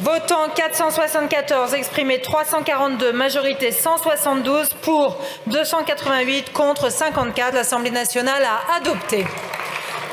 Votant 474, exprimé 342, majorité 172, pour 288, contre 54. L'Assemblée nationale a adopté.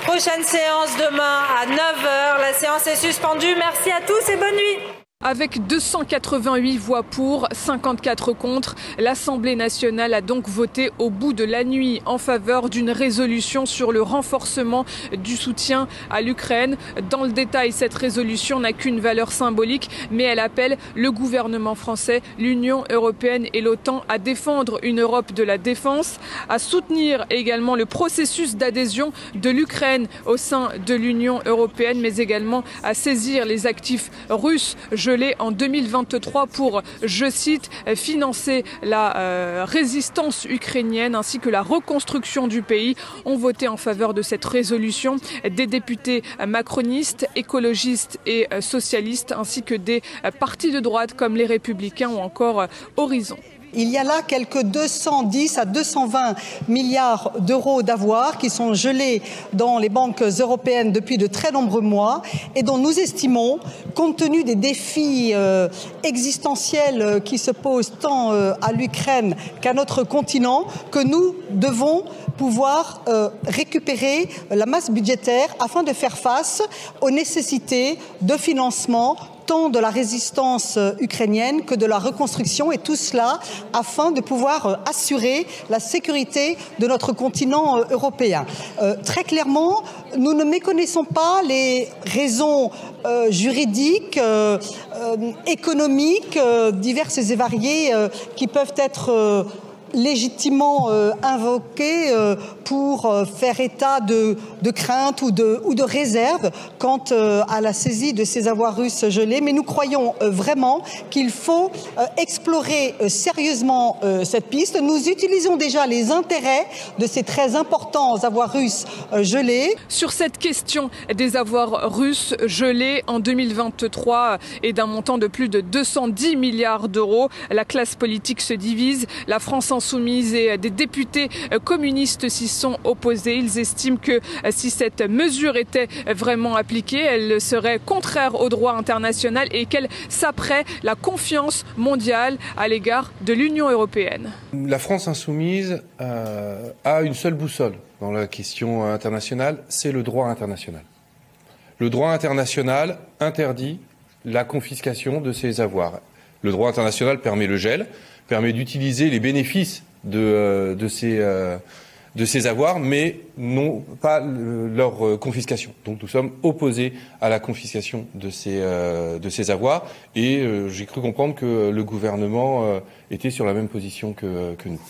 Prochaine séance demain à 9h. La séance est suspendue. Merci à tous et bonne nuit. Avec 288 voix pour, 54 contre, l'Assemblée nationale a donc voté au bout de la nuit en faveur d'une résolution sur le renforcement du soutien à l'Ukraine. Dans le détail, cette résolution n'a qu'une valeur symbolique, mais elle appelle le gouvernement français, l'Union européenne et l'OTAN à défendre une Europe de la défense, à soutenir également le processus d'adhésion de l'Ukraine au sein de l'Union européenne, mais également à saisir les actifs russes gelés en 2023 pour, je cite, financer la résistance ukrainienne ainsi que la reconstruction du pays. Ont voté en faveur de cette résolution des députés macronistes, écologistes et socialistes ainsi que des partis de droite comme les Républicains ou encore Horizon. Il y a là quelques 210 à 220 milliards d'euros d'avoirs qui sont gelés dans les banques européennes depuis de très nombreux mois et dont nous estimons, compte tenu des défis existentiels qui se posent tant à l'Ukraine qu'à notre continent, que nous devons pouvoir récupérer la masse budgétaire afin de faire face aux nécessités de financement tant de la résistance ukrainienne que de la reconstruction, et tout cela afin de pouvoir assurer la sécurité de notre continent européen. Très clairement, nous ne méconnaissons pas les raisons juridiques, économiques, diverses et variées qui peuvent être légitimement invoquées pour faire état de craintes ou de réserves quant à la saisie de ces avoirs russes gelés. Mais nous croyons vraiment qu'il faut explorer sérieusement cette piste. Nous utilisons déjà les intérêts de ces très importants avoirs russes gelés. Sur cette question des avoirs russes gelés en 2023 et d'un montant de plus de 210 milliards d'euros, la classe politique se divise. La France insoumise et des députés communistes s'y sont opposés. Ils estiment que si cette mesure était vraiment appliquée, elle serait contraire au droit international et qu'elle saperait la confiance mondiale à l'égard de l'Union européenne. La France insoumise a une seule boussole dans la question internationale, c'est le droit international. Le droit international interdit la confiscation de ces avoirs. Le droit international permet le gel, permet d'utiliser les bénéfices de ces avoirs, mais non pas leur confiscation. Donc nous sommes opposés à la confiscation de ces avoirs, et j'ai cru comprendre que le gouvernement était sur la même position que nous.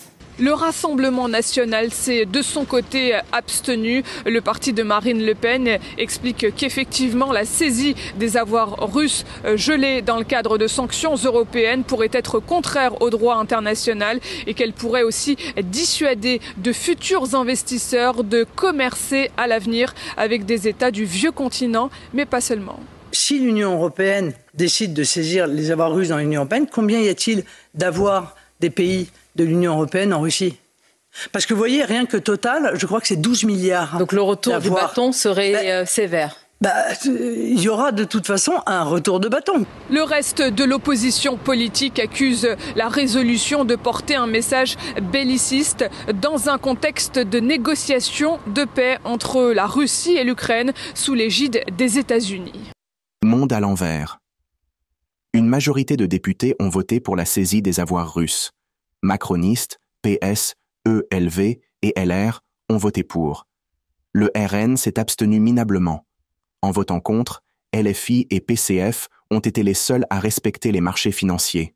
Le Rassemblement national s'est de son côté abstenu. Le parti de Marine Le Pen explique qu'effectivement la saisie des avoirs russes gelés dans le cadre de sanctions européennes pourrait être contraire au droit international et qu'elle pourrait aussi dissuader de futurs investisseurs de commercer à l'avenir avec des États du vieux continent, mais pas seulement. Si l'Union européenne décide de saisir les avoirs russes dans l'Union européenne, combien y a-t-il d'avoirs des pays de l'Union européenne en Russie? Parce que vous voyez, rien que Total, je crois que c'est 12 milliards. Donc le retour du bâton serait sévère. Il y aura de toute façon un retour de bâton. Le reste de l'opposition politique accuse la résolution de porter un message belliciste dans un contexte de négociation de paix entre la Russie et l'Ukraine sous l'égide des États-Unis. Monde à l'envers. Une majorité de députés ont voté pour la saisie des avoirs russes. Macronistes, PS, ELV et LR ont voté pour. Le RN s'est abstenu minablement. En votant contre, LFI et PCF ont été les seuls à respecter les marchés financiers.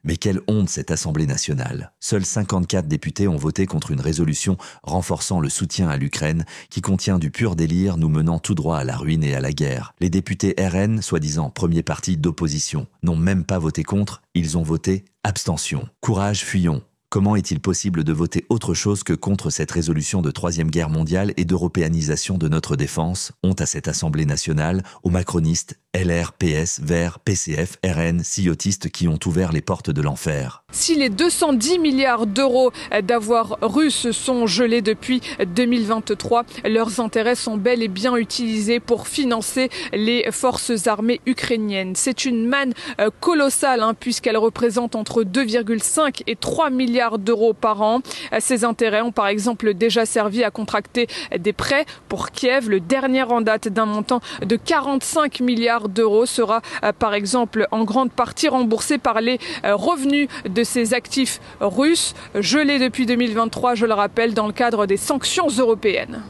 Mais quelle honte cette Assemblée nationale. Seuls 54 députés ont voté contre une résolution renforçant le soutien à l'Ukraine qui contient du pur délire nous menant tout droit à la ruine et à la guerre. Les députés RN, soi-disant premier parti d'opposition, n'ont même pas voté contre, ils ont voté abstention. Courage, fuyons. Comment est-il possible de voter autre chose que contre cette résolution de Troisième Guerre mondiale et d'européanisation de notre défense? Honte à cette Assemblée nationale, aux macronistes, LR, PS, Verts, PCF, RN, sillotistes qui ont ouvert les portes de l'enfer. Si les 210 milliards d'euros d'avoirs russes sont gelés depuis 2023, leurs intérêts sont bel et bien utilisés pour financer les forces armées ukrainiennes. C'est une manne colossale puisqu'elle représente entre 2,5 et 3 milliards d'euros par an. Ces intérêts ont par exemple déjà servi à contracter des prêts pour Kiev. Le dernier en date d'un montant de 45 milliards d'euros sera par exemple en grande partie remboursé par les revenus de ces actifs russes gelés depuis 2023, je le rappelle, dans le cadre des sanctions européennes.